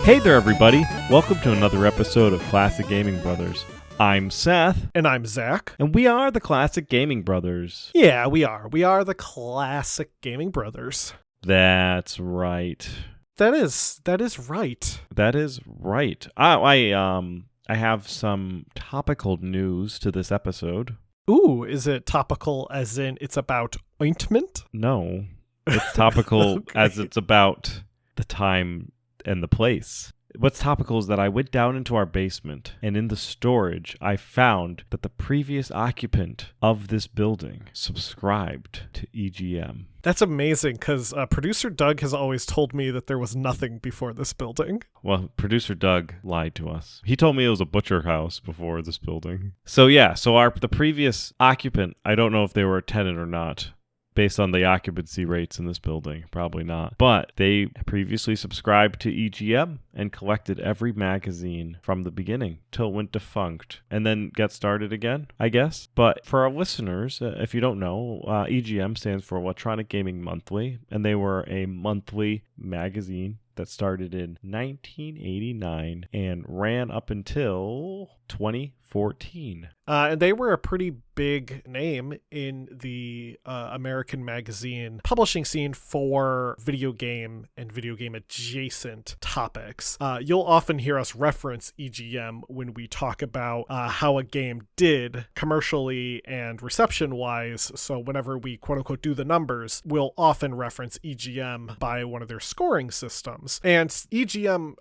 Hey there, everybody. Welcome to another episode of Classic Gaming Brothers. I'm Seth. And I'm Zach. And we are the Classic Gaming Brothers. Yeah, we are. We are the Classic Gaming Brothers. That's right. That is right. That is right. I have some topical news to this episode. Ooh, is it topical as in it's about ointment? No. It's topical Okay. as it's about the time and the place. What's topical is that I went down into our basement, and in the storage, I found that the previous occupant of this building subscribed to EGM. That's amazing because producer Doug has always told me that there was nothing before this building. Well, producer Doug lied to us. He told me it was a butcher house before this building. The previous occupant, I don't know if they were a tenant or not. Based on the occupancy rates in this building, probably not. But they previously subscribed to EGM and collected every magazine from the beginning till it went defunct and then got started again, I guess. But for our listeners, if you don't know, EGM stands for Electronic Gaming Monthly, and they were a monthly magazine that started in 1989 and ran up until 2014. And they were a pretty big name in the American magazine publishing scene for video game and video game adjacent topics. You'll often hear us reference EGM when we talk about how a game did commercially and reception wise. So whenever we quote unquote do the numbers, we'll often reference EGM by one of their scoring systems. And EGM,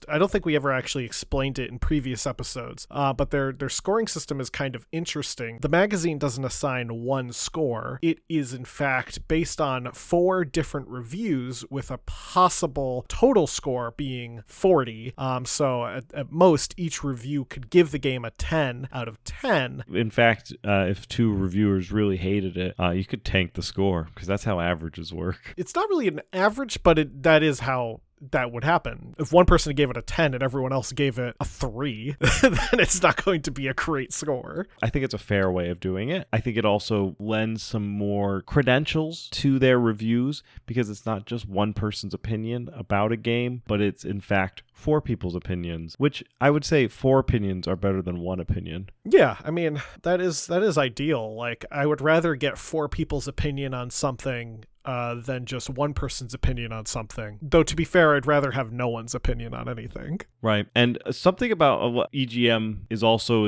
I don't think we ever actually explained it in previous episodes, but their scoring system is kind of interesting. The magazine doesn't assign one score. It is in fact based on 4 different reviews with a possible total score being 40. So at most, each review could give the game a 10 out of 10. In fact, if 2 reviewers really hated it, you could tank the score because that's how averages work. It's not really an average, but that is how that would happen. If one person gave it a 10 and everyone else gave it a 3, then it's not going to be a great score. I think it's a fair way of doing it. I think it also lends some more credentials to their reviews because it's not just one person's opinion about a game, but it's in fact 4 people's opinions, which I would say 4 opinions are better than 1 opinion. Yeah, I mean, that is ideal. Like, I would rather get 4 people's opinion on something than just one person's opinion on something. Though, to be fair, I'd rather have no one's opinion on anything. Right. And something about what EGM is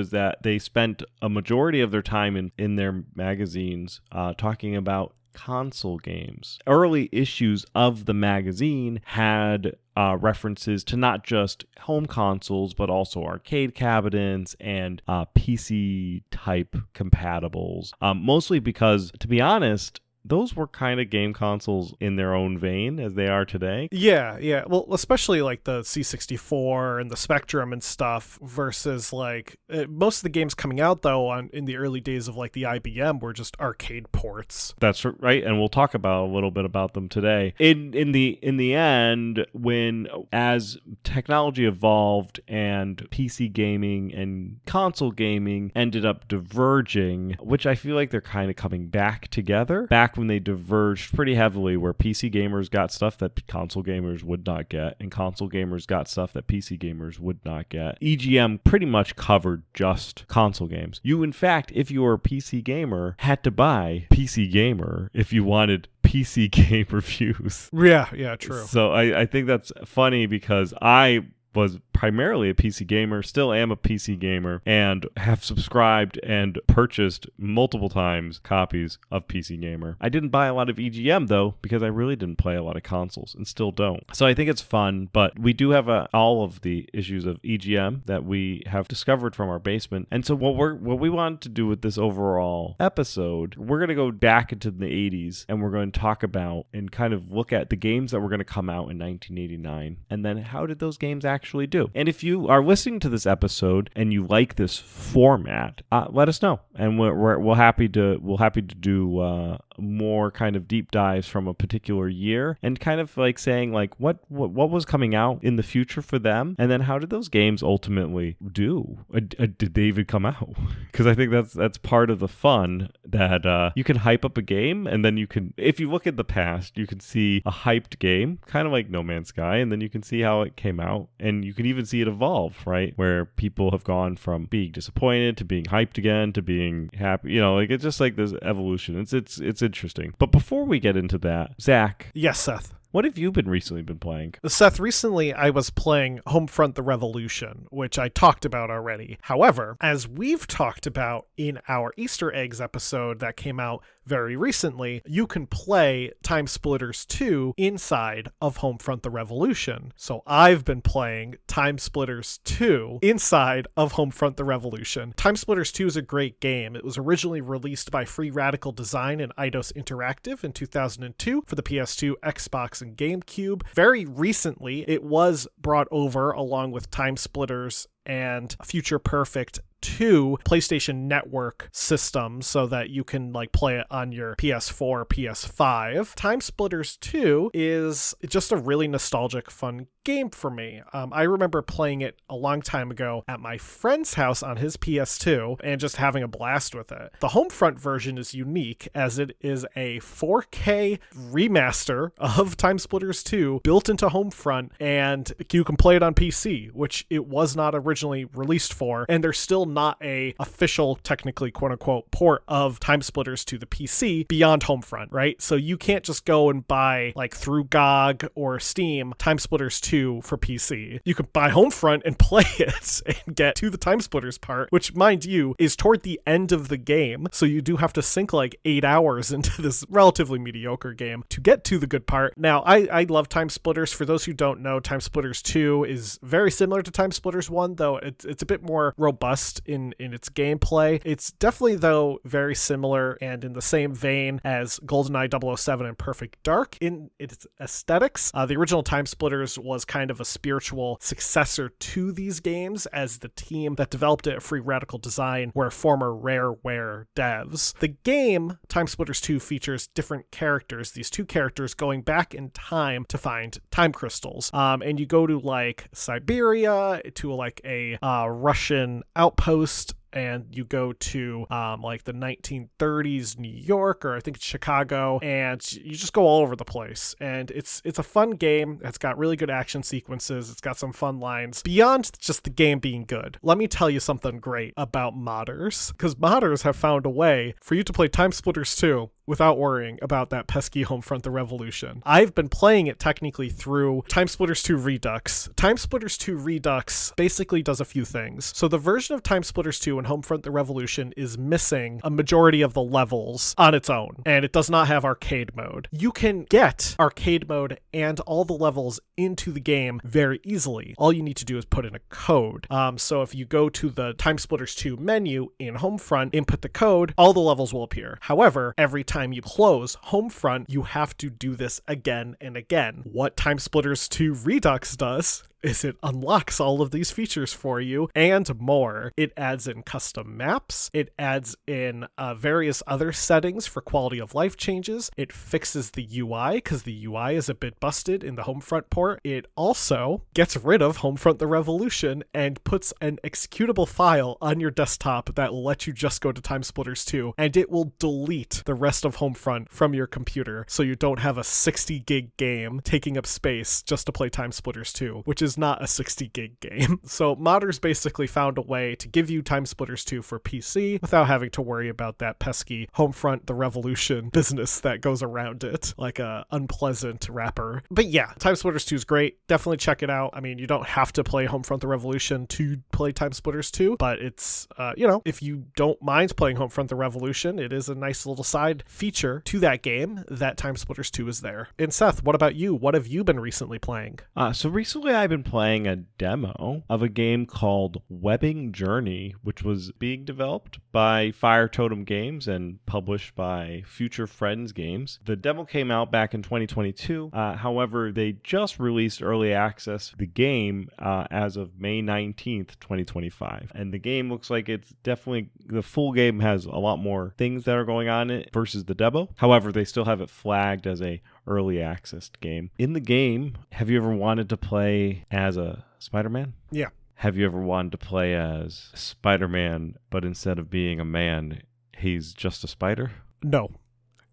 that they spent a majority of their time in their magazines talking about console games. Early issues of the magazine had references to not just home consoles, but also arcade cabinets and PC-type compatibles. Mostly because, to be honest, those were kind of game consoles in their own vein as they are today. Yeah. Well, especially like the C64 and the Spectrum and stuff versus like most of the games coming out though in the early days of like the IBM were just arcade ports. That's right, and we'll talk about a little bit about them today. In the end, when as technology evolved and PC gaming and console gaming ended up diverging, which I feel like they're kind of coming back together. Back when they diverged pretty heavily, where PC gamers got stuff that console gamers would not get, and console gamers got stuff that PC gamers would not get. EGM pretty much covered just console games. You, in fact, if you were a PC gamer, had to buy PC Gamer if you wanted PC game reviews. Yeah, true. So I think that's funny because I was primarily a PC gamer, still am a PC gamer, and have subscribed and purchased multiple times copies of PC Gamer. I didn't buy a lot of EGM though, because I really didn't play a lot of consoles and still don't. So I think it's fun, but we do have all of the issues of EGM that we have discovered from our basement. And so what we wanted to do with this overall episode, we're going to go back into the 80s and we're going to talk about and kind of look at the games that were going to come out in 1989, and then how did those games actually do? do. And if you are listening to this episode and you like this format, let us know, and we'll happy to do more kind of deep dives from a particular year, and kind of like saying like what was coming out in the future for them, and then how did those games ultimately do? Did they even come out? Because I think that's part of the fun, that you can hype up a game, and then you can, if you look at the past, you can see a hyped game, kind of like No Man's Sky, and then you can see how it came out, and you can even see it evolve, right? Where people have gone from being disappointed to being hyped again to being happy. Like it's just like this evolution. It's interesting. But before we get into that, Zach. Yes, Seth. What have you recently been playing? Seth, recently I was playing Homefront the Revolution, which I talked about already. However, as we've talked about in our Easter eggs episode that came out very recently, you can play Time Splitters 2 inside of Homefront the Revolution. So I've been playing Time Splitters 2 inside of Homefront the Revolution. Time Splitters 2 is a great game. It was originally released by Free Radical Design and Eidos Interactive in 2002 for the PS2, Xbox, and GameCube. Very recently, it was brought over along with Time Splitters and Future Perfect to PlayStation Network systems so that you can like play it on your PS4, PS5. Time Splitters 2 is just a really nostalgic, fun game for me. I remember playing it a long time ago at my friend's house on his PS2 and just having a blast with it. The Homefront version is unique as it is a 4K remaster of Time Splitters 2 built into Homefront, and you can play it on PC, which it was not originally released for, and there's still not a official, technically quote-unquote port of Time Splitters to the PC beyond Homefront, right? So you can't just go and buy, like through GOG or Steam, Time Splitters 2 for PC. You could buy Homefront and play it and get to the Time Splitters part, which, mind you, is toward the end of the game, so you do have to sink like 8 hours into this relatively mediocre game to get to the good part. Now, I love Time Splitters. For those who don't know, Time Splitters 2 is very similar to Time Splitters 1, though it's a bit more robust in its gameplay. It's definitely, though, very similar and in the same vein as GoldenEye 007 and Perfect Dark in its aesthetics. The original Time Splitters was kind of a spiritual successor to these games, as the team that developed it, Free Radical Design, were former Rareware devs. The game, Time Splitters 2, features different characters, these two characters going back in time to find time crystals. And you go to like Siberia, to like a Russian outpost, and you go to like the 1930s New York, or I think it's Chicago, and you just go all over the place. And it's a fun game. It's got really good action sequences. It's got some fun lines. Beyond just the game being good, let me tell you something great about modders, because modders have found a way for you to play Time Splitters 2 without worrying about that pesky Homefront the Revolution. I've been playing it technically through Time Splitters 2 Redux. Time Splitters 2 Redux basically does a few things. So the version of Time Splitters 2 and Homefront the Revolution is missing a majority of the levels on its own, and it does not have arcade mode. You can get arcade mode and all the levels into the game very easily. All you need to do is put in a code. So if you go to the Time Splitters 2 menu in Homefront, input the code, all the levels will appear. However, every time you close Homefront, you have to do this again and again. What Time Splitters 2 Redux does is it unlocks all of these features for you and more. It adds in custom maps. It adds in various other settings for quality of life changes. It fixes the UI because the UI is a bit busted in the Homefront port. It also gets rid of Homefront the Revolution and puts an executable file on your desktop that will let you just go to Time Splitters 2, and it will delete the rest of Homefront from your computer, so you don't have a 60 gig game taking up space just to play Time Splitters 2, which is not a 60 gig game. So modders basically found a way to give you Time Splitters 2 for PC without having to worry about that pesky Homefront the Revolution business that goes around it, like a unpleasant wrapper. But yeah, Time Splitters 2 is great. Definitely check it out. I mean, you don't have to play Homefront the Revolution to play Time Splitters 2, but it's, if you don't mind playing Homefront the Revolution, it is a nice little side feature to that game that Time Splitters 2 is there. And Seth, what about you? What have you been recently playing? So recently I've been been playing a demo of a game called Webbing Journey, which was being developed by Fire Totem Games and published by Future Friends Games. The demo came out back in 2022. However, they just released early access to the game as of May 19th, 2025. And the game looks like it's definitely, the full game has a lot more things that are going on in it versus the demo. However, they still have it flagged as a early access game. In the game, have you ever wanted to play as a Spider-Man? Yeah. Have you ever wanted to play as Spider-Man, but instead of being a man, he's just a spider? No.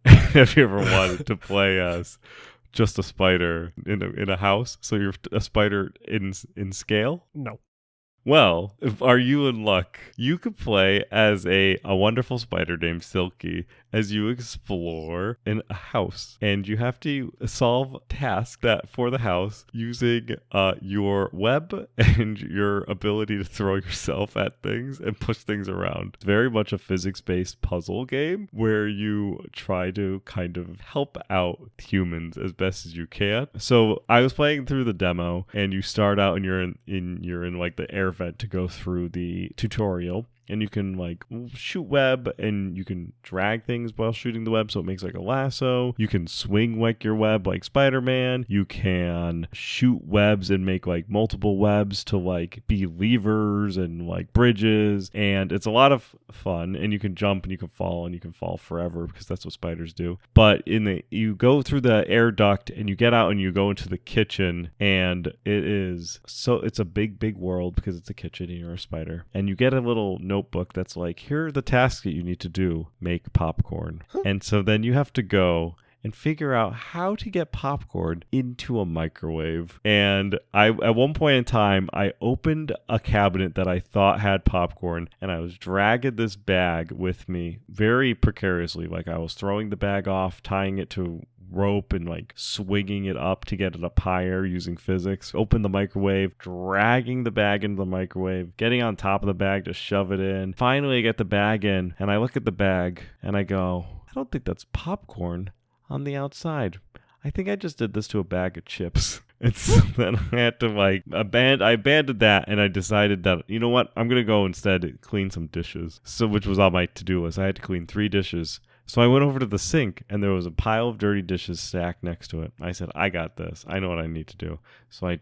Have you ever wanted to play as just a spider in a house? So you're a spider in scale? No. Well, are you in luck? You could play as a wonderful spider named Silky as you explore in a house. And you have to solve tasks that for the house using your web and your ability to throw yourself at things and push things around. It's very much a physics-based puzzle game where you try to kind of help out humans as best as you can. So I was playing through the demo, and you start out and you're in like the air vent to go through the tutorial. And you can like shoot web, and you can drag things while shooting the web, so it makes like a lasso. You can swing like your web like Spider-Man. You can shoot webs and make like multiple webs to like be levers and like bridges, and it's a lot of fun. And you can jump and you can fall forever because that's what spiders do. But you go through the air duct and you get out and you go into the kitchen, and it's a big world because it's a kitchen and you're a spider, and you get a little notebook that's like, here are the tasks that you need to do. Make popcorn. And so then you have to go and figure out how to get popcorn into a microwave. And at one point in time, I opened a cabinet that I thought had popcorn, and I was dragging this bag with me very precariously. Like I was throwing the bag off, tying it to rope and like swinging it up to get it up higher using physics. Open the microwave, dragging the bag into the microwave, getting on top of the bag to shove it in. Finally, I get the bag in, and I look at the bag and I go, I don't think that's popcorn on the outside. I think I just did this to a bag of chips. And so then I had to I abandoned that, and I decided that, you know what, I'm going to go instead clean some dishes. So which was on my to-do list. I had to clean 3 dishes. So I went over to the sink, and there was a pile of dirty dishes stacked next to it. I said, I got this. I know what I need to do. So I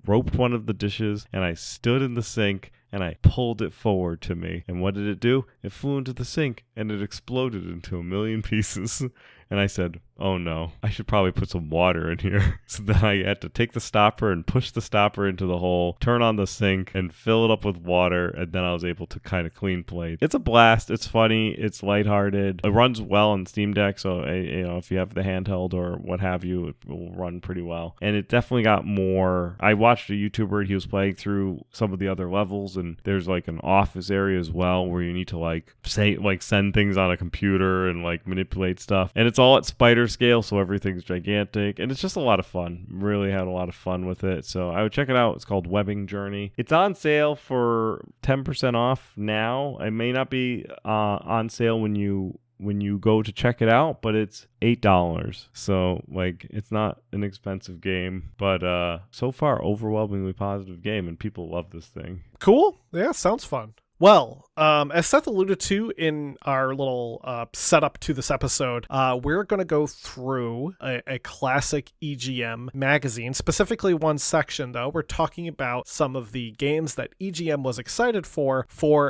roped one of the dishes, and I stood in the sink, and I pulled it forward to me. And what did it do? It flew into the sink, and it exploded into a million pieces. And I said, oh no, I should probably put some water in here. So then I had to take the stopper and push the stopper into the hole, turn on the sink, and fill it up with water. And then I was able to kind of clean plate. It's a blast. It's funny. It's lighthearted. It runs well on Steam Deck. So, if you have the handheld or what have you, it will run pretty well. And it definitely got more. I watched a YouTuber. He was playing through some of the other levels, and there's like an office area as well where you need to send things on a computer and like manipulate stuff. And it's all at spider scale, so everything's gigantic, and it's just a lot of fun. Really had a lot of fun with it, so I would check it out. It's called Webbing Journey. It's on sale for 10% off now. It may not be on sale when you go to check it out, but it's $8. So it's not an expensive game, but so far overwhelmingly positive game, and people love this thing. Cool. Yeah, sounds fun. Well, as Seth alluded to in our little setup to this episode, we're going to go through a classic EGM magazine, specifically one section, though. We're talking about some of the games that EGM was excited for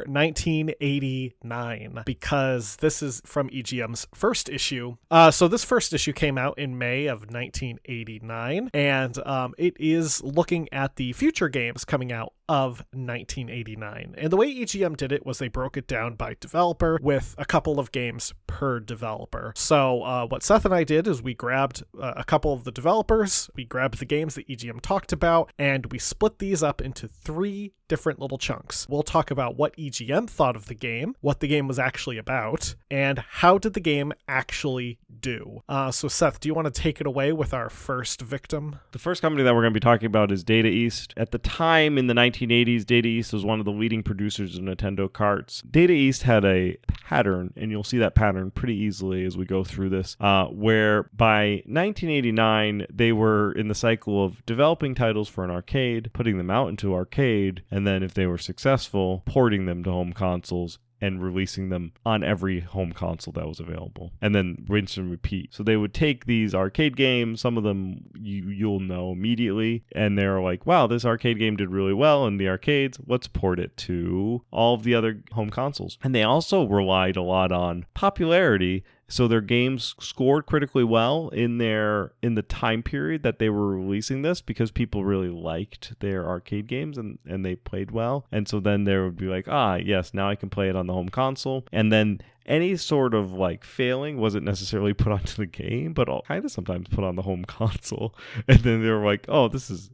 1989, because this is from EGM's first issue. So this first issue came out in May of 1989, and it is looking at the future games coming out of 1989. And the way EGM did it was they broke it down by developer with a couple of games per developer. So what Seth and I did is we grabbed a couple of the developers, we grabbed the games that EGM talked about, and we split these up into 3 different little chunks. We'll talk about what EGM thought of the game, what the game was actually about, and how did the game actually do. So Seth, do you want to take it away with our first victim? The first company that we're going to be talking about is Data East. At the time in the 1980s, Data East was one of the leading producers of Nintendo carts. Data East had a pattern, and you'll see that pattern pretty easily as we go through this, where by 1989, they were in the cycle of developing titles for an arcade, putting them out into arcade, and then if they were successful, porting them to home consoles and releasing them on every home console that was available, and then rinse and repeat. So they would take these arcade games, some of them you'll know immediately, and they're like, wow, this arcade game did really well in the arcades, let's port it to all of the other home consoles. And they also relied a lot on popularity. So their games scored critically well in the time period that they were releasing this, because people really liked their arcade games and they played well. And so then there would be like, yes, now I can play it on the home console. And then any sort of like failing wasn't necessarily put onto the game, but kind of sometimes put on the home console. And then they were like, oh, this is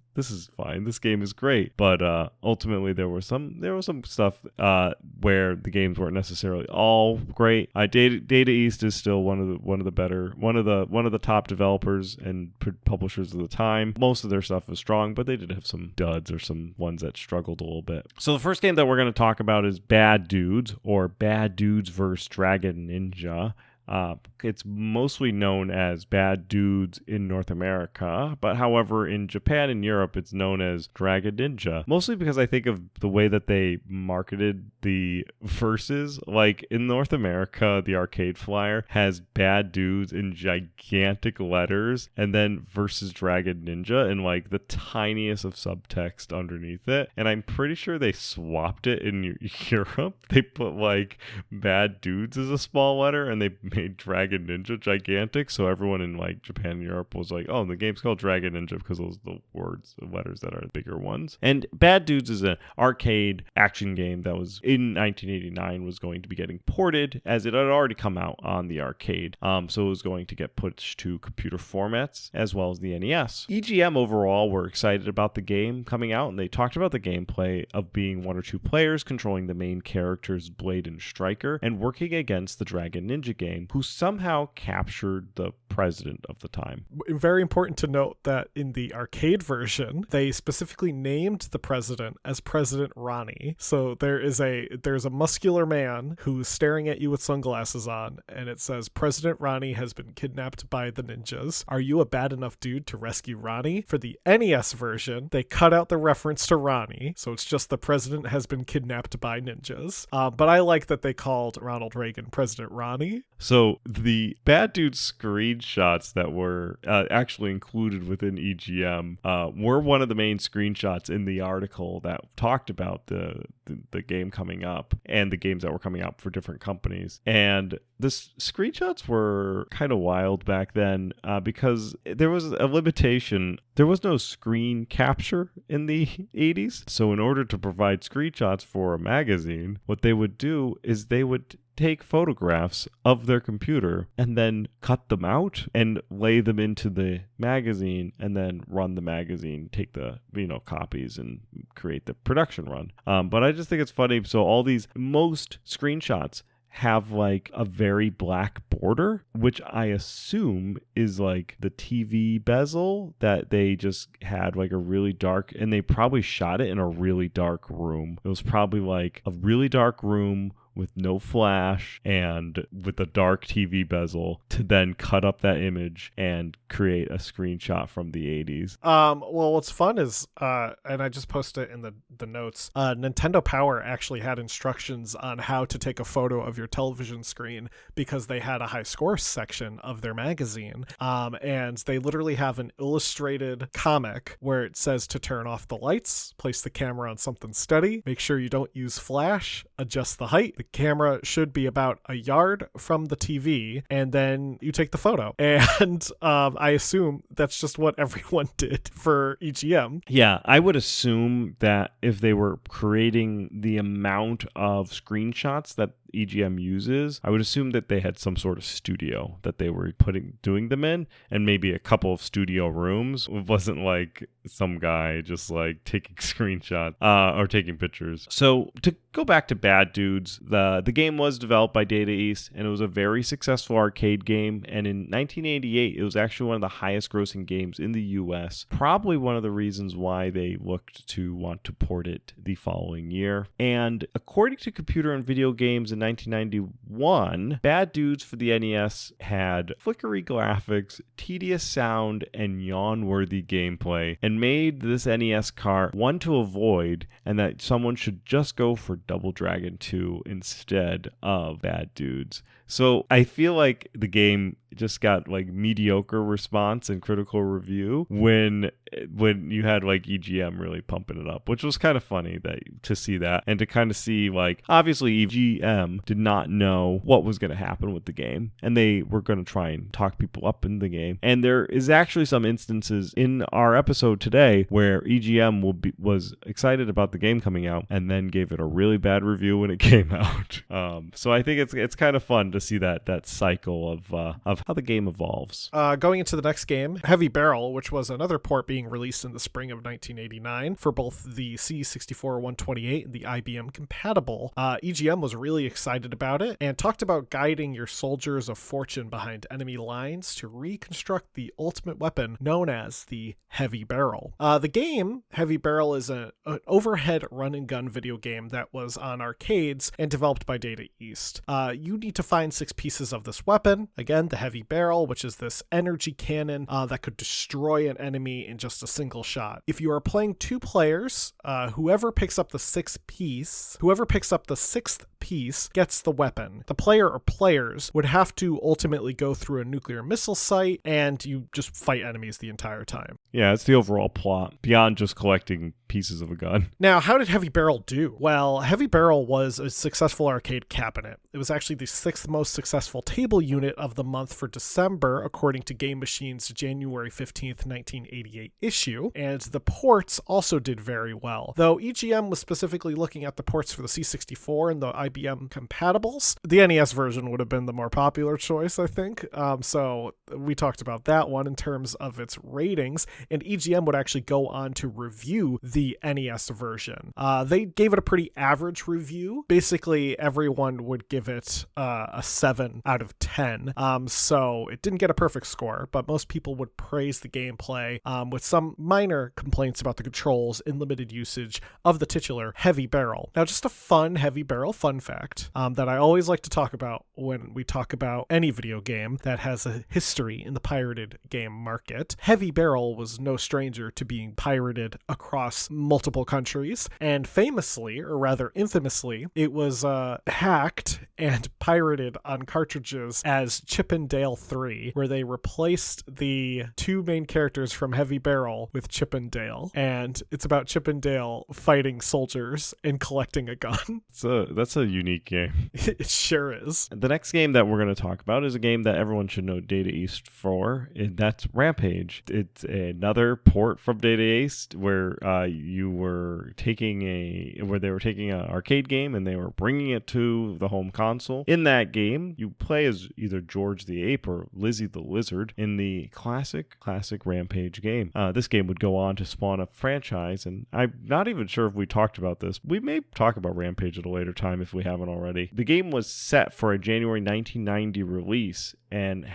fine. This game is great. But ultimately there was some stuff where the games weren't necessarily all great. Data East is still one of the top developers and publishers of the time. Most of their stuff is strong, but they did have some duds or some ones that struggled a little bit. So the first game that we're going to talk about is Bad Dudes, or Bad Dudes vs. Dragon Ninja. It's mostly known as Bad Dudes in North America, but however, in Japan and Europe, it's known as Dragon Ninja. Mostly because I think of the way that they marketed the verses. Like in North America, the arcade flyer has Bad Dudes in gigantic letters, and then versus Dragon Ninja in like the tiniest of subtext underneath it. And I'm pretty sure they swapped it in Europe. They put like Bad Dudes as a small letter, and they made Dragon Ninja gigantic, so everyone in like Japan and Europe was like, oh, the game's called Dragon Ninja because those are the letters that are the bigger ones. And Bad Dudes is an arcade action game that was in 1989 was going to be getting ported, as it had already come out on the arcade, so it was going to get pushed to computer formats as well as the NES. EGM overall were excited about the game coming out, and they talked about the gameplay of being one or two players controlling the main characters Blade and Striker and working against the Dragon Ninja game, who somehow captured the president of the time. Very important to note that in the arcade version, they specifically named the president as President Ronnie. So there's a muscular man who's staring at you with sunglasses on, and it says, President Ronnie has been kidnapped by the ninjas. Are you a bad enough dude to rescue Ronnie? For the NES version, they cut out the reference to Ronnie, so it's just the president has been kidnapped by ninjas. But I like that they called Ronald Reagan President Ronnie. So the Bad Dude screenshots that were actually included within EGM were one of the main screenshots in the article that talked about the game coming up and the games that were coming out for different companies. And the screenshots were kind of wild back then because there was a limitation. There was no screen capture in the 80s. So in order to provide screenshots for a magazine, what they would do is they would take photographs of their computer and then cut them out and lay them into the magazine, and then run the magazine, take the copies and create the production run. But I just think it's funny. So most screenshots have like a very black border, which I assume is like the TV bezel that they just had like a really dark, and they probably shot it in a really dark room. It was probably like a really dark room with no flash and with a dark TV bezel to then cut up that image and create a screenshot from the 80s. Well, what's fun is, and I just posted it in the notes, Nintendo Power actually had instructions on how to take a photo of your television screen because they had a high score section of their magazine. And they literally have an illustrated comic where it says to turn off the lights, place the camera on something steady, make sure you don't use flash, adjust the height. The camera should be about a yard from the TV, and then you take the photo. And I assume that's just what everyone did for EGM. Yeah, I would assume that if they were creating the amount of screenshots that EGM uses, I would assume that they had some sort of studio that they were doing them in, and maybe a couple of studio rooms. It wasn't like some guy just like taking screenshots or taking pictures. So to go back to Bad Dudes, the game was developed by Data East, and it was a very successful arcade game. And in 1988, it was actually one of the highest grossing games in the US. Probably one of the reasons why they looked to want to port it the following year. And according to Computer and Video Games in 1991, Bad Dudes for the NES had flickery graphics, tedious sound, and yawn-worthy gameplay, and made this NES cart one to avoid, and that someone should just go for Double Dragon 2 instead of Bad Dudes. So I feel like the game just got like mediocre response and critical review when you had like EGM really pumping it up, which was kind of funny to see that, and to kind of see like obviously EGM did not know what was going to happen with the game, and they were going to try and talk people up in the game. And there is actually some instances in our episode today where EGM was excited about the game coming out and then gave it a really bad review when it came out. So I think it's kind of fun to see that cycle of how the game evolves. Going into the next game, Heavy Barrel, which was another port being released in the spring of 1989 for both the C64-128 and the IBM compatible. EGM was really excited about it and talked about guiding your soldiers of fortune behind enemy lines to reconstruct the ultimate weapon known as the Heavy Barrel. The game, Heavy Barrel, is an overhead run-and-gun video game that was on arcades and developed by Data East. You need to find 6 pieces of this weapon. Again, the Heavy Barrel, which is this energy cannon that could destroy an enemy in just a single shot. If you are playing 2 players, whoever picks up the 6th piece gets the weapon. The player or players would have to ultimately go through a nuclear missile site, and you just fight enemies the entire time. Yeah, it's the overall plot beyond just collecting pieces of a gun. Now, how did Heavy Barrel do? Well, Heavy Barrel was a successful arcade cabinet. It was actually the 6th most successful table unit of the month for December, according to Game Machine's January 15th, 1988 issue, and the ports also did very well. Though EGM was specifically looking at the ports for the C64 and the IBM compatibles, the NES version would have been the more popular choice, I think. So we talked about that one in terms of its ratings, and EGM would actually go on to review the NES version. They gave it a pretty average review. Basically, everyone would give it a 7 out of 10. So it didn't get a perfect score, but most people would praise the gameplay, with some minor complaints about the controls and limited usage of the titular Heavy Barrel. Now, just a fun Heavy Barrel fun fact that I always like to talk about when we talk about any video game that has a history in the pirated game market. Heavy Barrel was no stranger to being pirated across multiple countries, and famously, or rather infamously, it was hacked and pirated on cartridges as Chip and Dale 3, where they replaced the 2 main characters from Heavy Barrel with Chip and Dale, and it's about Chip and Dale fighting soldiers and collecting a gun. That's a unique game. It sure is. The next game that we're going to talk about is a game that everyone should know Data East for, and that's Rampage. It's another port from Data East where they were taking an arcade game and they were bringing it to the home console. In that game, you play as either George the Ape or Lizzie the Lizard in the classic Rampage game. This game would go on to spawn a franchise, and I'm not even sure if we talked about this. We may talk about Rampage at a later time if we haven't already. The game was set for a January 1990 release and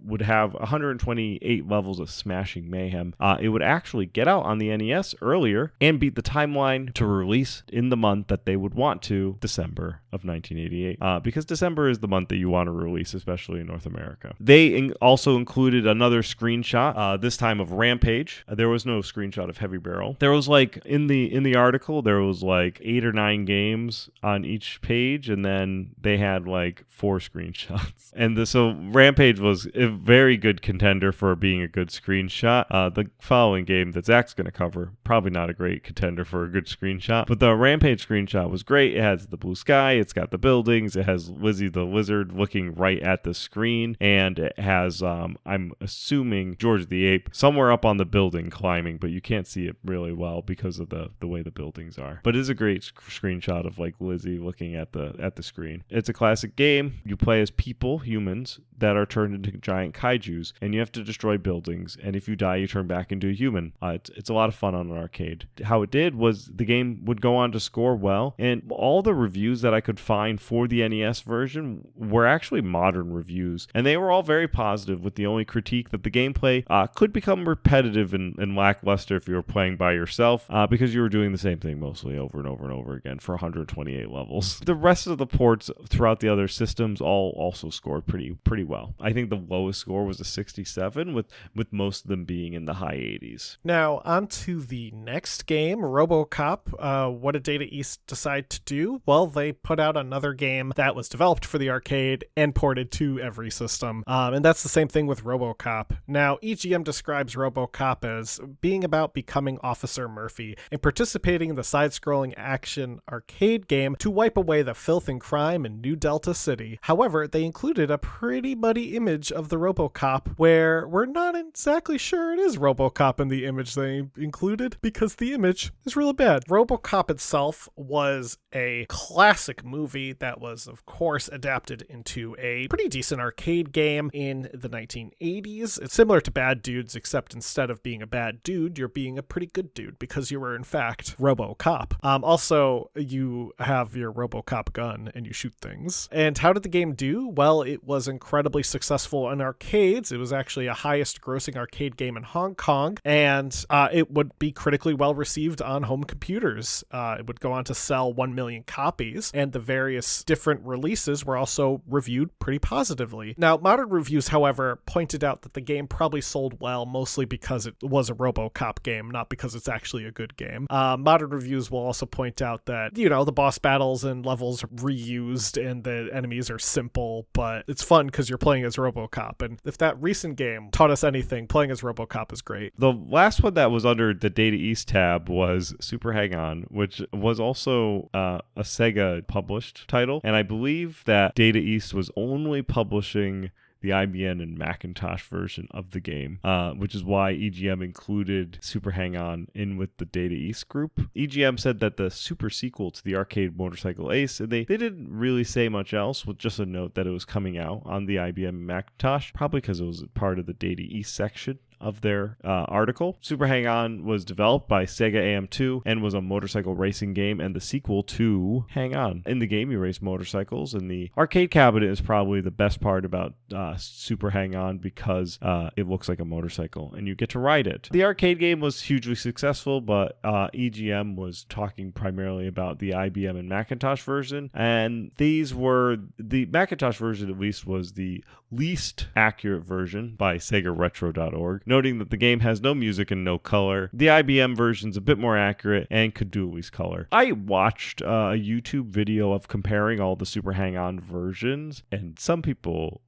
would have 128 levels of smashing mayhem. It would actually get out on the NES earlier and beat the timeline to release in the month that they would want to, December of 1988, because December is the month that you want to release, especially in North America. They also included another screenshot, this time of Rampage. There was no screenshot of Heavy Barrel. There was like in the article there was like 8 or 9 games on each page, and then they had like 4 screenshots. And so Rampage was a very good contender for being a good screenshot. The following game that Zach's going to cover, probably not a great contender for a good screenshot, but the Rampage screenshot was great. It has the blue sky, it's got the buildings, it has Lizzie the Lizard looking right at the screen, and it has, I'm assuming, George the Ape somewhere up on the building climbing, but you can't see it really well because of the way the buildings are. But it is a great screenshot of like Lizzie looking at the screen. It's a classic game. You play as people, humans. that are turned into giant kaijus, and you have to destroy buildings, and if you die, you turn back into a human. It's a lot of fun on an arcade. How it did was the game would go on to score well, and all the reviews that I could find for the NES version were actually modern reviews, and they were all very positive, with the only critique that the gameplay could become repetitive and lackluster if you were playing by yourself, because you were doing the same thing mostly over and over and over again for 128 levels. The rest of the ports throughout the other systems all also scored pretty well. I think the lowest score was a 67, with most of them being in the high 80s. Now, on to the next game, RoboCop. What did Data East decide to do? Well, they put out another game that was developed for the arcade and ported to every system. And that's the same thing with RoboCop. Now, EGM describes RoboCop as being about becoming Officer Murphy and participating in the side-scrolling action arcade game to wipe away the filth and crime in New Delta City. However, they included a pretty muddy image of the RoboCop where we're not exactly sure it is RoboCop in the image they included, because the image is really bad. RoboCop itself was a classic movie that was, of course, adapted into a pretty decent arcade game in the 1980s. It's similar to Bad Dudes, except instead of being a bad dude, you're being a pretty good dude because you were, in fact, RoboCop. Also, you have your RoboCop gun and you shoot things. And how did the game do? Well, it was incredibly successful in arcades. It was actually a highest grossing arcade game in Hong Kong, and it would be critically well received on home computers. It would go on to sell 1 million copies, and the various different releases were also reviewed pretty positively. Now, modern reviews, however, pointed out that the game probably sold well mostly because it was a RoboCop game, not because it's actually a good game. Modern reviews will also point out that, the boss battles and levels are reused and the enemies are simple, but it's fun because you're playing as RoboCop. And if that recent game taught us anything, playing as RoboCop is great. The last one that was under the Data East tab was Super Hang-On, which was also a Sega published title. And I believe that Data East was only publishing the IBM and Macintosh version of the game, which is why EGM included Super Hang-On in with the Data East group. EGM said that the super sequel to the arcade Motorcycle Ace, and they didn't really say much else, with just a note that it was coming out on the IBM and Macintosh, probably because it was part of the Data East section of their article. Super Hang-On was developed by Sega AM2 and was a motorcycle racing game and the sequel to Hang-On. In the game, you race motorcycles, and the arcade cabinet is probably the best part about Super Hang-On because it looks like a motorcycle and you get to ride it. The arcade game was hugely successful, but EGM was talking primarily about the IBM and Macintosh version, and these were, the Macintosh version at least was the least accurate version by SegaRetro.org, noting that the game has no music and no color. The IBM version's a bit more accurate and could do at least color. I watched a YouTube video of comparing all the Super Hang-On versions, and some people,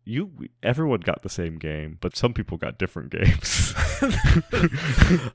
everyone got the same game, but some people got different games.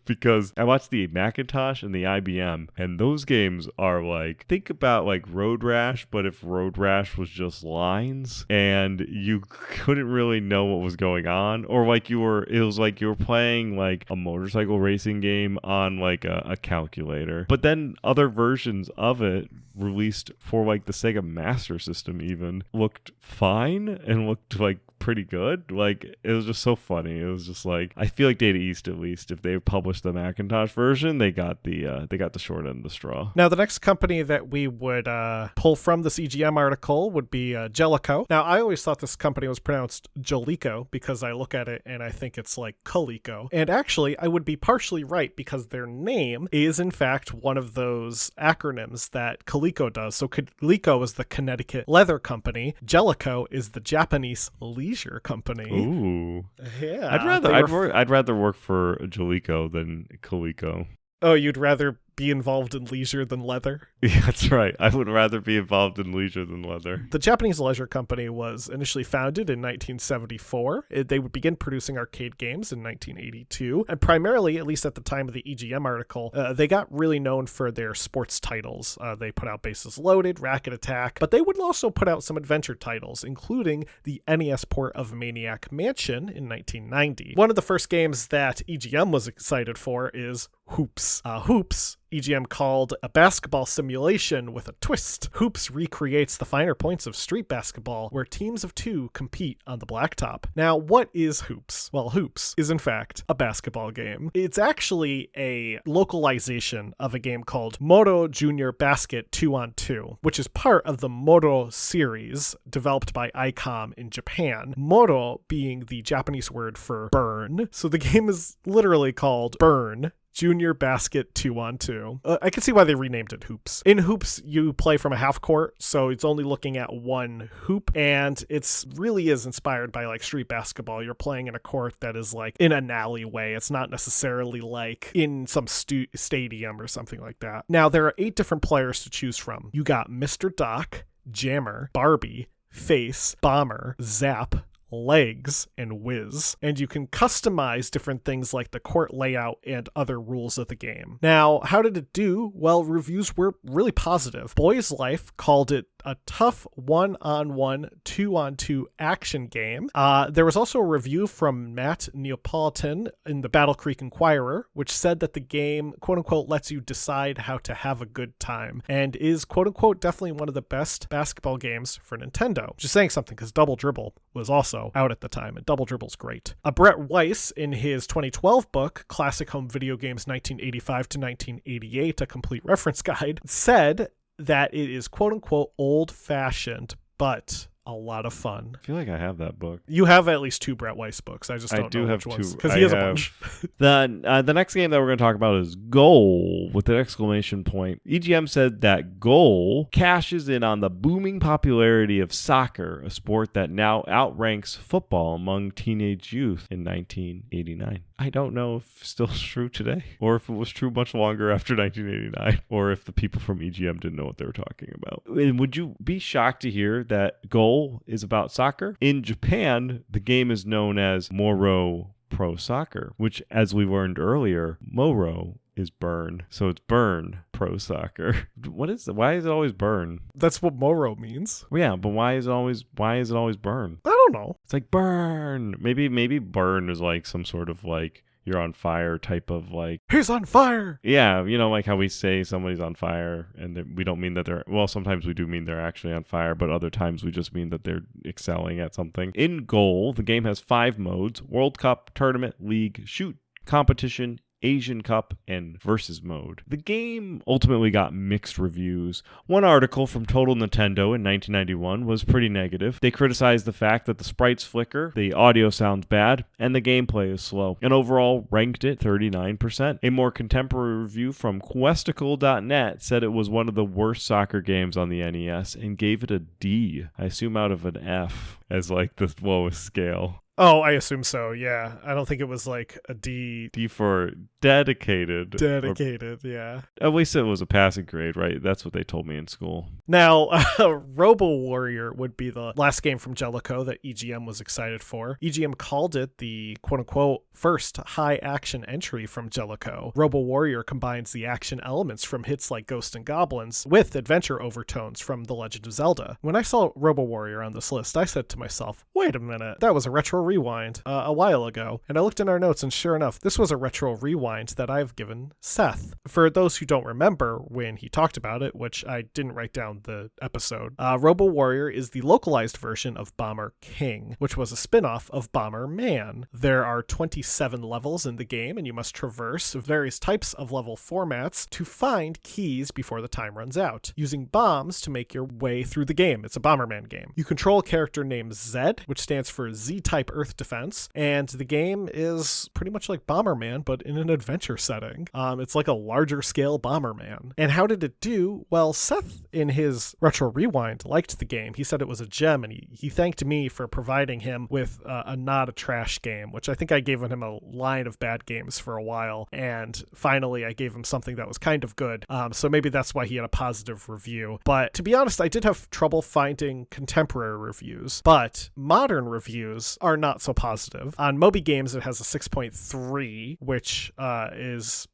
Because I watched the Macintosh and the IBM, and those games are like, think about like Road Rash, but if Road Rash was just lines and you couldn't really know what was going on, or like it was like you were playing like a motorcycle racing game on like a calculator. But then other versions of it released for like the Sega Master System even looked fine and looked like pretty good. Like, it was just so funny. It was just like, I feel like Data East, at least, if they published the Macintosh version, they got the short end of the straw. Now, the next company that we would pull from this EGM article would be Jellico. Now, I always thought this company was pronounced Jolico because I look at it and I think it's like Coleco. And actually, I would be partially right because their name is, in fact, one of those acronyms that Coleco does. So Coleco is the Connecticut leather company. Jellico is the Japanese leisure company. Ooh. Yeah. I'd rather work for Jolico than Coleco. Oh, you'd rather be involved in leisure than leather? Yeah, that's right. I would rather be involved in leisure than leather. The Japanese leisure company was initially founded in 1974. They would begin producing arcade games in 1982. And primarily, at least at the time of the EGM article, they got really known for their sports titles. They put out Bases Loaded, Racket Attack, but they would also put out some adventure titles, including the NES port of Maniac Mansion in 1990. One of the first games that EGM was excited for is Hoops. Hoops EGM called a basketball simulation with a twist. Hoops recreates the finer points of street basketball where teams of two compete on the blacktop. Now, what is Hoops? Well, Hoops is in fact a basketball game. It's actually a localization of a game called Moto Junior Basket 2-on-2, which is part of the Moto series developed by ICOM in Japan. Moto being the Japanese word for burn. So the game is literally called Burn Junior Basket 2-on-2. I can see why they renamed it Hoops. In Hoops, you play from a half court, so it's only looking at one hoop, and it's really is inspired by like street basketball. You're playing in a court that is like in an alleyway. It's not necessarily like in some stadium or something like that. Now, there are 8 different players to choose from. You got Mr. Doc, Jammer, Barbie, Face, Bomber, Zap, Legs, and Whiz, and you can customize different things like the court layout and other rules of the game. Now, how did it do? Well, reviews were really positive. Boys Life called it a tough 1-on-1, 2-on-2 action game. There was also a review from Matt Neapolitan in the Battle Creek Inquirer, which said that the game, quote-unquote, lets you decide how to have a good time, and is, quote-unquote, definitely one of the best basketball games for Nintendo. Just saying something, because Double Dribble was also out at the time, and Double Dribble's great. Brett Weiss, in his 2012 book, Classic Home Video Games 1985 to 1988, a complete reference guide, said that it is quote-unquote old-fashioned, but a lot of fun. I feel like I have that book. You have at least 2 Brett Weiss books. I just don't know which ones. Because he has a bunch. The next game that we're going to talk about is Goal with an exclamation point. EGM said that Goal cashes in on the booming popularity of soccer, a sport that now outranks football among teenage youth in 1989. I don't know if it's still true today, or if it was true much longer after 1989, or if the people from EGM didn't know what they were talking about. And would you be shocked to hear that Goal is about soccer? In Japan, the game is known as Moro Pro Soccer, which, as we learned earlier, Moro is burn. So it's Burn Pro Soccer. Why is it always burn? That's what Moro means. Yeah, but why is it always burn? I don't know. It's like burn. Maybe burn is like some sort of like you're on fire type of like, he's on fire. Yeah, you know, like how we say somebody's on fire, and we don't mean that sometimes we do mean they're actually on fire, but other times we just mean that they're excelling at something. In Goal, the game has 5 modes: World Cup, Tournament, League, Shoot, Competition, Asian Cup, and Versus mode. The game ultimately got mixed reviews. One article from Total Nintendo in 1991 was pretty negative. They criticized the fact that the sprites flicker, the audio sounds bad, and the gameplay is slow, and overall ranked it 39%. A more contemporary review from Questicle.net said it was one of the worst soccer games on the NES and gave it a D, I assume out of an F, as like the lowest scale. Oh, I assume so, yeah. I don't think it was like a D. D for dedicated. Dedicated, yeah. At least it was a passing grade, right? That's what they told me in school. Now, Robo Warrior would be the last game from Jellicoe that EGM was excited for. EGM called it the quote-unquote first high-action entry from Jellicoe. Robo Warrior combines the action elements from hits like Ghosts and Goblins with adventure overtones from The Legend of Zelda. When I saw Robo Warrior on this list, I said to myself, wait a minute, that was a retro rewind a while ago. And I looked in our notes, and sure enough, this was a retro rewind that I've given Seth. For those who don't remember when he talked about it, which I didn't write down the episode, Robo Warrior is the localized version of Bomber King, which was a spin-off of Bomber Man. There are 27 levels in the game, and you must traverse various types of level formats to find keys before the time runs out, using bombs to make your way through the game. It's a Bomberman game. You control a character named Zed, which stands for Z-Type Earth Defense, and the game is pretty much like Bomberman, but in an adventure setting. It's like a larger scale Bomberman. And how did it do? Well, Seth, in his Retro Rewind, liked the game. He said it was a gem, and he thanked me for providing him with a not a trash game, which I think I gave him a line of bad games for a while, and finally I gave him something that was kind of good. So maybe that's why he had a positive review. But to be honest, I did have trouble finding contemporary reviews, but modern reviews are not so positive. On Moby Games, it has a 6.3, which is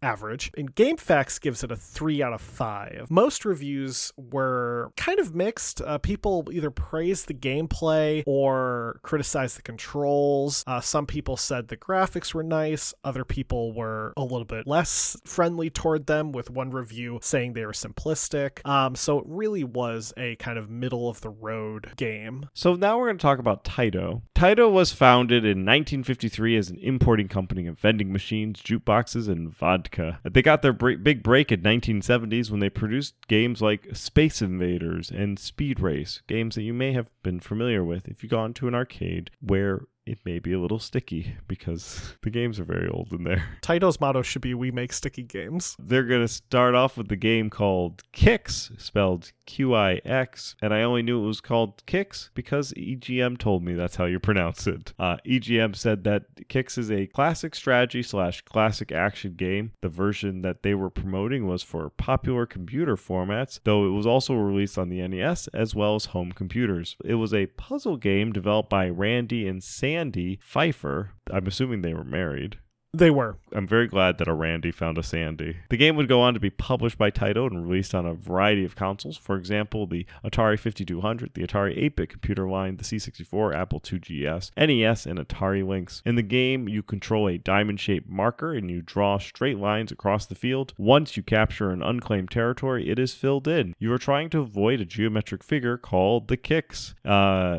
average. And GameFAQs gives it a 3 out of 5. Most reviews were kind of mixed. People either praised the gameplay or criticized the controls. Some people said the graphics were nice. Other people were a little bit less friendly toward them, with one review saying they were simplistic. So it really was a kind of middle of the road game. So now we're going to talk about Taito. Taito was founded in 1953 as an importing company of vending machines, jukeboxes, and vodka. They got their big break in 1970s when they produced games like Space Invaders and Speed Race, games that you may have been familiar with if you've gone to an arcade where it may be a little sticky because the games are very old in there. Taito's motto should be, "We make sticky games." They're going to start off with the game called Kix, spelled Qix, and I only knew it was called Kix because EGM told me that's how you pronounce it. EGM said that Kix is a classic strategy / classic action game. The version that they were promoting was for popular computer formats, though it was also released on the NES as well as home computers. It was a puzzle game developed by Randy and Sandy Pfeiffer. I'm assuming they were married. They were. I'm very glad that a Randy found a Sandy. The game would go on to be published by Taito and released on a variety of consoles. For example, the Atari 5200, the Atari 8-bit computer line, the C64, Apple II GS, NES, and Atari Lynx. In the game, you control a diamond-shaped marker and you draw straight lines across the field. Once you capture an unclaimed territory, it is filled in. You are trying to avoid a geometric figure called the Kix,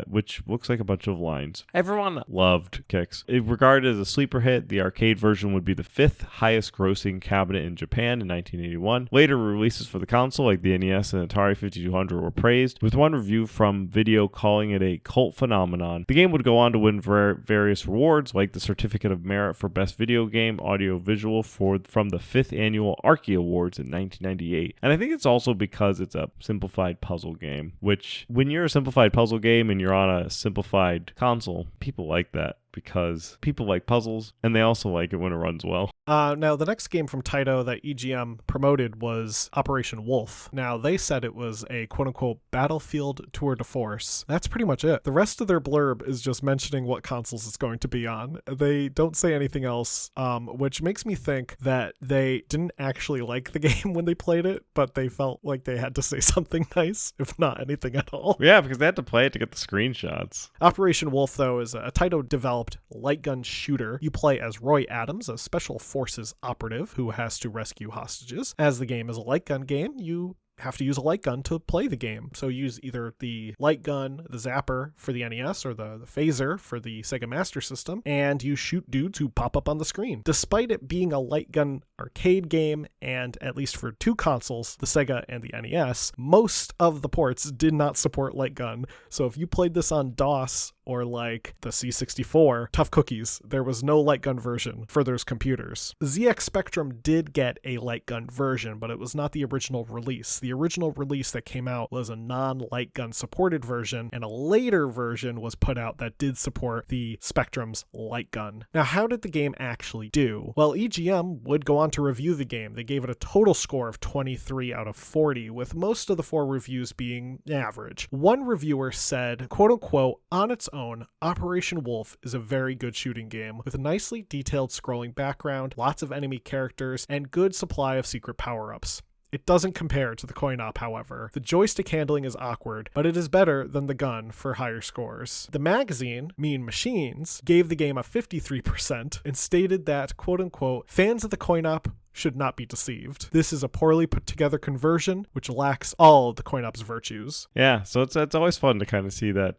which looks like a bunch of lines. Everyone loved Kix. It regarded as a sleeper hit. The arcade version would be the 5th highest grossing cabinet in Japan in 1981. Later releases for the console like the NES and Atari 5200 were praised, with one review from Video calling it a cult phenomenon. The game would go on to win various rewards like the Certificate of Merit for Best Video Game Audio Visual from the 5th Annual Archie Awards in 1998. And I think it's also because it's a simplified puzzle game, which when you're a simplified puzzle game and you're on a simplified console, people like that, because people like puzzles and they also like it when it runs well. Now, the next game from Taito that EGM promoted was Operation Wolf. Now, they said it was a quote-unquote battlefield tour de force. That's pretty much it. The rest of their blurb is just mentioning what consoles it's going to be on. They don't say anything else, which makes me think that they didn't actually like the game when they played it, but they felt like they had to say something nice, if not anything at all. Yeah, because they had to play it to get the screenshots. Operation Wolf, though, is a Taito-developed light gun shooter. You play as Roy Adams, a special forces operative who has to rescue hostages. As the game is a light gun game, you have to use a light gun to play the game. So use either the light gun, the zapper for the NES, or the phaser for the Sega Master System, and you shoot dudes who pop up on the screen. Despite it being a light gun arcade game, and at least for 2 consoles, the Sega and the NES, most of the ports did not support light gun. So if you played this on DOS or like the C64, tough cookies. There was no light gun version for those computers. ZX Spectrum did get a light gun version, but it was not the original release. The original release that came out was a non-light gun supported version, and a later version was put out that did support the Spectrum's light gun. Now, how did the game actually do? Well, EGM would go on to review the game. They gave it a total score of 23 out of 40, with most of the 4 reviews being average. One reviewer said, quote unquote, on its own, Operation Wolf is a very good shooting game with a nicely detailed scrolling background, lots of enemy characters, and good supply of secret power-ups. It doesn't compare to the coin-op, however. The joystick handling is awkward, but it is better than the gun for higher scores. The magazine, Mean Machines, gave the game a 53% and stated that, quote-unquote, fans of the coin-op should not be deceived. This is a poorly put together conversion which lacks all of the coin-op's virtues. Yeah, so it's always fun to kind of see that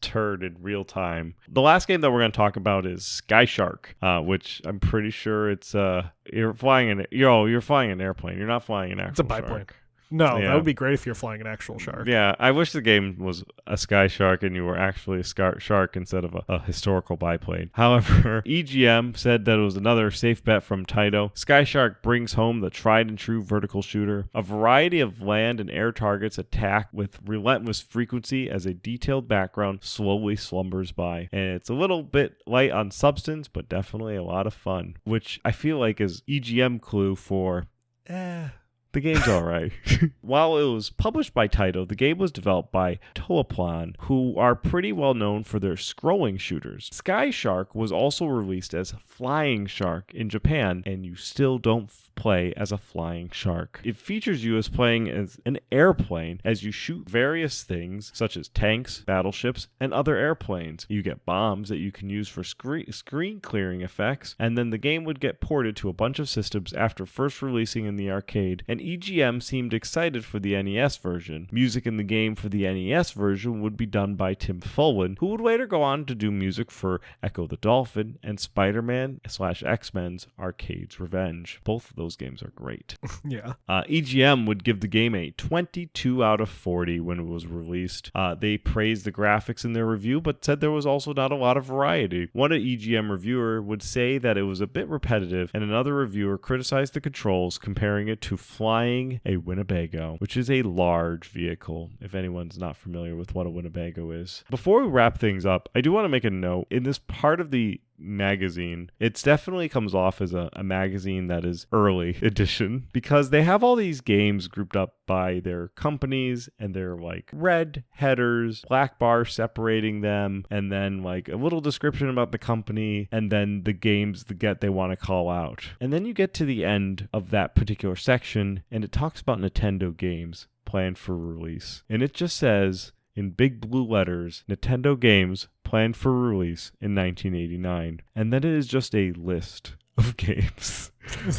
turd in real time. The last game that we're going to talk about is Sky Shark, which I'm pretty sure it's you're flying an airplane. You're not flying an actual It's a biplane. shark. No, Yeah. that would be great if you're flying an actual shark. Yeah, I wish the game was a Sky Shark and you were actually a shark instead of a historical biplane. However, EGM said that it was another safe bet from Taito. Sky Shark brings home the tried and true vertical shooter. A variety of land and air targets attack with relentless frequency as a detailed background slowly slumbers by. And it's a little bit light on substance, but definitely a lot of fun, which I feel like is EGM clue for The game's alright. While it was published by Taito, the game was developed by Toaplan, who are pretty well known for their scrolling shooters. Sky Shark was also released as Flying Shark in Japan, and you still don't play as a flying shark. It features you as playing as an airplane as you shoot various things such as tanks, battleships, and other airplanes. You get bombs that you can use for screen clearing effects, and then the game would get ported to a bunch of systems after first releasing in the arcade, and EGM seemed excited for the NES version. Music in the game for the NES version would be done by Tim Fullen, who would later go on to do music for Echo the Dolphin and Spider-Man/X-Men's Arcade's Revenge. Both of those games are great. Yeah. EGM would give the game a 22 out of 40 when it was released. They praised the graphics in their review, but said there was also not a lot of variety. One EGM reviewer would say that it was a bit repetitive, and another reviewer criticized the controls, comparing it to flying a Winnebago, which is a large vehicle, if anyone's not familiar with what a Winnebago is. Before we wrap things up, I do want to make a note. In this part of the magazine, it definitely comes off as a magazine that is early edition, because they have all these games grouped up by their companies, and they're like red headers, black bars separating them, and then like a little description about the company, and then the games they want to call out. And then you get to the end of that particular section, and it talks about Nintendo games planned for release, and it just says in big blue letters, Nintendo games planned for release in 1989. And then it is just a list of games.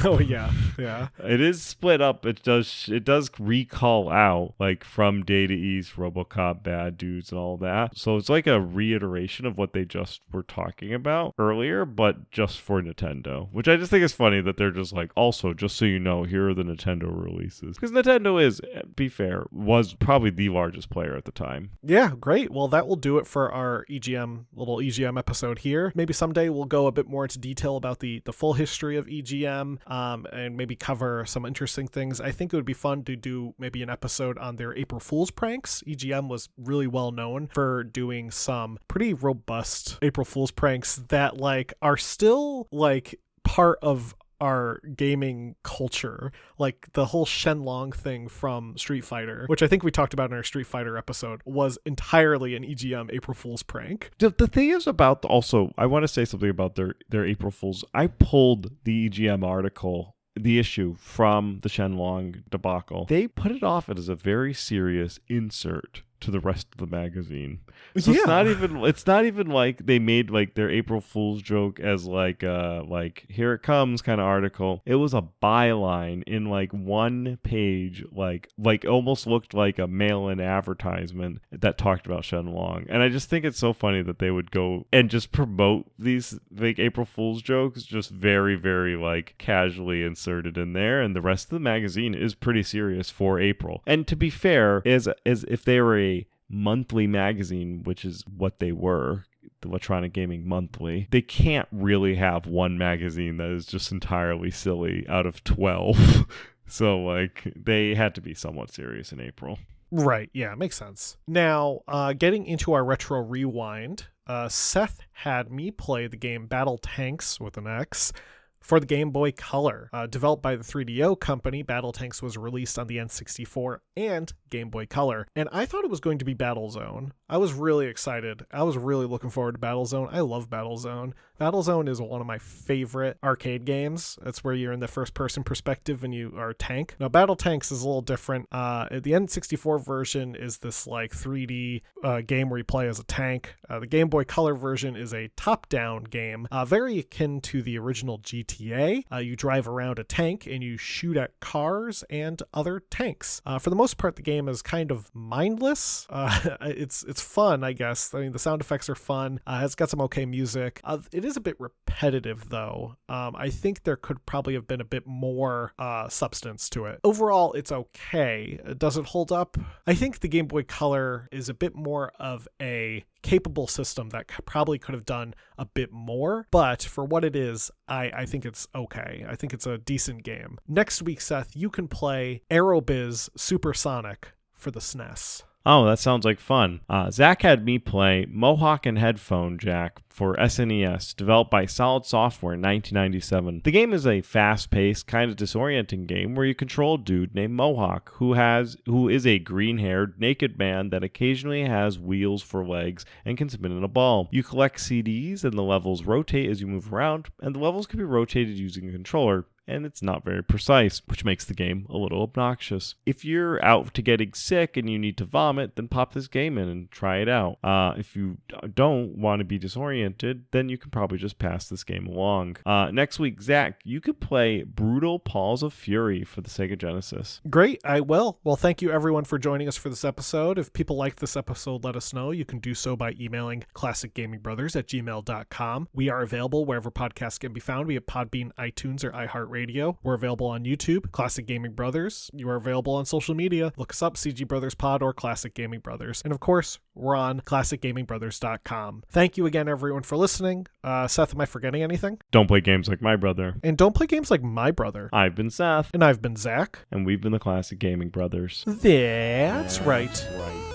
Oh yeah. It is split up. It does recall out like from Data East, RoboCop, Bad Dudes, and all that. So it's like a reiteration of what they just were talking about earlier, but just for Nintendo, which I just think is funny that they're just like, also, just so you know, here are the Nintendo releases. Because Nintendo is, be fair, was probably the largest player at the time. Yeah, great. Well, that will do it for our little EGM episode here. Maybe someday we'll go a bit more into detail about the full history of EGM. And maybe cover some interesting things. I think it would be fun to do maybe an episode on their April Fool's pranks. EGM was really well known for doing some pretty robust April Fool's pranks that like are still like part of our gaming culture, like the whole Shenlong thing from Street Fighter, which I think we talked about in our Street Fighter episode, was entirely an EGM April Fool's prank. The thing is about, also, I want to say something about their April Fools. I pulled the EGM article, the issue from the Shenlong debacle. They put it off as a very serious insert to the rest of the magazine. So yeah. It's not even like they made like their April Fool's joke as like here it comes kind of article. It was a byline in like one page, like almost looked like a mail-in advertisement that talked about Shenlong. And I just think it's so funny that they would go and just promote these like April Fool's jokes just very, very like casually inserted in there, and the rest of the magazine is pretty serious for April. And to be fair, as if they were a monthly magazine, which is what they were, the Electronic Gaming Monthly, they can't really have one magazine that is just entirely silly out of 12. So like they had to be somewhat serious in April. Right, yeah, makes sense. Now, getting into our retro rewind, Seth had me play the game Battle Tanks with an X for the Game Boy Color. Developed by the 3DO company, Battle Tanks was released on the N64 and Game Boy Color. And I thought it was going to be Battlezone. I was really excited. I was really looking forward to Battlezone. I love Battlezone. Battlezone is one of my favorite arcade games. That's where you're in the first-person perspective and you are a tank. Now, Battle Tanks is a little different. The N64 version is this like 3D game where you play as a tank. The Game Boy Color version is a top-down game, very akin to the original GTA. You drive around a tank and you shoot at cars and other tanks. For the most part, the game is kind of mindless. It's fun, I guess. I mean, the sound effects are fun. It's got some okay music. It is a bit repetitive, though. I think there could probably have been a bit more substance to it. Overall, it's okay. Does it hold up? I think the Game Boy Color is a bit more of a capable system that probably could have done a bit more, but for what it is, I think it's okay. I think it's a decent game. Next week, Seth, you can play Aerobiz Supersonic for the SNES. Oh, that sounds like fun. Zach had me play Mohawk and Headphone Jack for SNES, developed by Solid Software in 1997. The game is a fast-paced, kind of disorienting game where you control a dude named Mohawk, who is a green-haired, naked man that occasionally has wheels for legs and can spin in a ball. You collect CDs and the levels rotate as you move around, and the levels can be rotated using a controller, and it's not very precise, which makes the game a little obnoxious. If you're out to getting sick and you need to vomit, then pop this game in and try it out. If you don't want to be disoriented, then you can probably just pass this game along. Next week, Zach, you could play Brutal Paws of Fury for the Sega Genesis. Great, I will. Well, thank you everyone for joining us for this episode. If people liked this episode, let us know. You can do so by emailing classicgamingbrothers@gmail.com. We are available wherever podcasts can be found. We have Podbean, iTunes, or iHeartRadio. We're available on YouTube, Classic Gaming Brothers. You are available on social media. Look us up, CG Brothers Pod or Classic Gaming Brothers. And of course, we're on classicgamingbrothers.com. Thank you again, everyone, for listening. Seth, am I forgetting anything? Don't play games like my brother. And don't play games like my brother. I've been Seth. And I've been Zach. And we've been the Classic Gaming Brothers. That's right. Right.